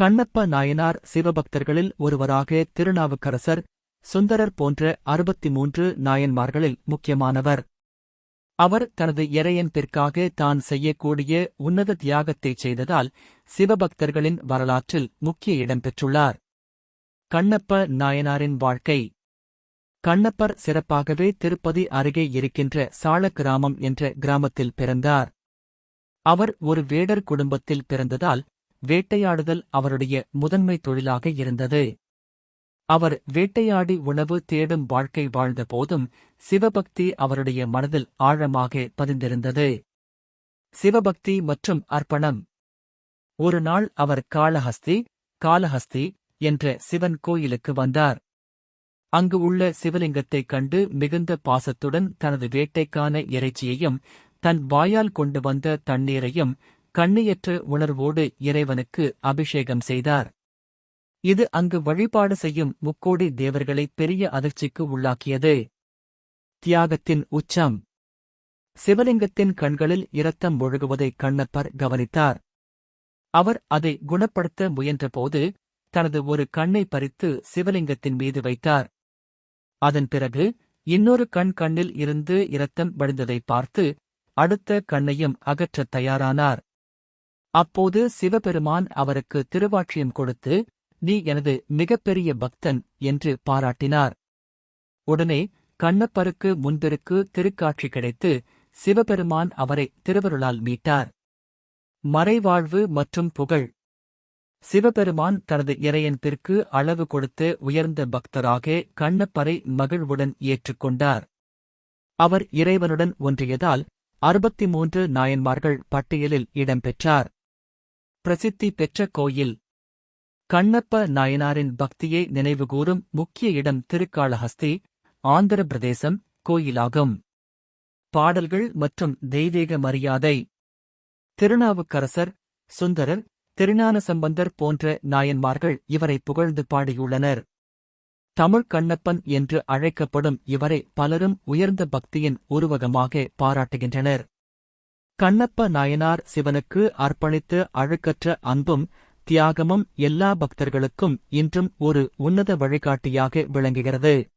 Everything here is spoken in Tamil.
கண்ணப்ப நாயனார் சிவபக்தர்களில் ஒருவராக திருநாவுக்கரசர், சுந்தரர் போன்ற 63 நாயன்மார்களில் முக்கியமானவர். அவர் தனது இறையன்பிற்காக தான் செய்யக்கூடிய உன்னத தியாகத்தைச் செய்ததால் சிவபக்தர்களின் வரலாற்றில் முக்கிய இடம் பெற்றுள்ளார். கண்ணப்ப நாயனாரின் வாழ்க்கை. கண்ணப்பர் சிறப்பாகவே திருப்பதி அருகே இருக்கின்ற சாளக்கிராமம் என்ற கிராமத்தில் பிறந்தார். அவர் ஒரு வேடர் குடும்பத்தில் பிறந்ததால் வேட்டையாடுதல் அவருடைய முதன்மை தொழிலாக இருந்தது. அவர் வேட்டையாடி உணவு தேடும் வாழ்க்கை வாழ்ந்த போதும் சிவபக்தி அவருடைய மனதில் ஆழமாக பதிந்திருந்தது. சிவபக்தி மற்றும் அர்ப்பணம். ஒரு நாள் அவர் காளஹஸ்தி என்ற சிவன் கோயிலுக்கு வந்தார். அங்கு உள்ள சிவலிங்கத்தைக் கண்டு மிகுந்த பாசத்துடன் தனது வேட்டைக்கான இறைச்சியையும் தன் வாயால் கொண்டு வந்த தண்ணீரையும் கண்ணியற்ற உணர்வோடு இறைவனுக்கு அபிஷேகம் செய்தார். இது அங்கு வழிபாடு செய்யும் முக்கோடி தேவர்களை பெரிய அதிர்ச்சிக்கு உள்ளாக்கியது. தியாகத்தின் உச்சம். சிவலிங்கத்தின் கண்களில் இரத்தம் ஒழுகுவதை கண்ணப்பர் கவனித்தார். அவர் அதை குணப்படுத்த முயன்றபோது தனது ஒரு கண்ணை பறித்து சிவலிங்கத்தின் மீது வைத்தார். அதன் பிறகு இன்னொரு கண்ணில் இருந்து இரத்தம் வடிந்ததை பார்த்து அடுத்த கண்ணையும் அகற்றத் தயாரானார். அப்போது சிவபெருமான் அவருக்கு திருவாட்சியம் கொடுத்து, "நீ எனது மிகப்பெரிய பக்தன்" என்று பாராட்டினார். உடனே கண்ணப்பருக்கு முன்பிற்கு திருக்காட்சி கிடைத்து சிவபெருமான் அவரை திருவருளால் மீட்டார். மறைவாழ்வு மற்றும் புகழ். சிவபெருமான் தனது இறையன்பிற்கு அளவு கொடுத்து உயர்ந்த பக்தராக கண்ணப்பரை மகிழ்வுடன் ஏற்றுக்கொண்டார். அவர் இறைவனுடன் ஒன்றியதால் 63 நாயன்மார்கள் பட்டியலில் இடம்பெற்றார். பிரசித்தி பெற்ற கோயில். கண்ணப்ப நாயனாரின் பக்தியை நினைவுகூரும் முக்கிய இடம் திருக்காளஹஸ்தி, ஆந்திர பிரதேசம் கோயிலாகும். பாடல்கள் மற்றும் தெய்வீக மரியாதை. திருநாவுக்கரசர், சுந்தரர், திருஞானசம்பந்தர் போன்ற நாயன்மார்கள் இவரை புகழ்ந்து பாடியுள்ளனர். தமிழ் கண்ணப்பன் என்று அழைக்கப்படும் இவரை பலரும் உயர்ந்த பக்தியின் உருவகமாக பாராட்டுகின்றனர். கண்ணப்ப நாயனார் சிவனுக்கு அர்ப்பணித்த அழுக்கற்ற அன்பும் தியாகமும் எல்லா பக்தர்களுக்கும் இன்றும் ஒரு உன்னத வழிகாட்டியாக விளங்குகிறது.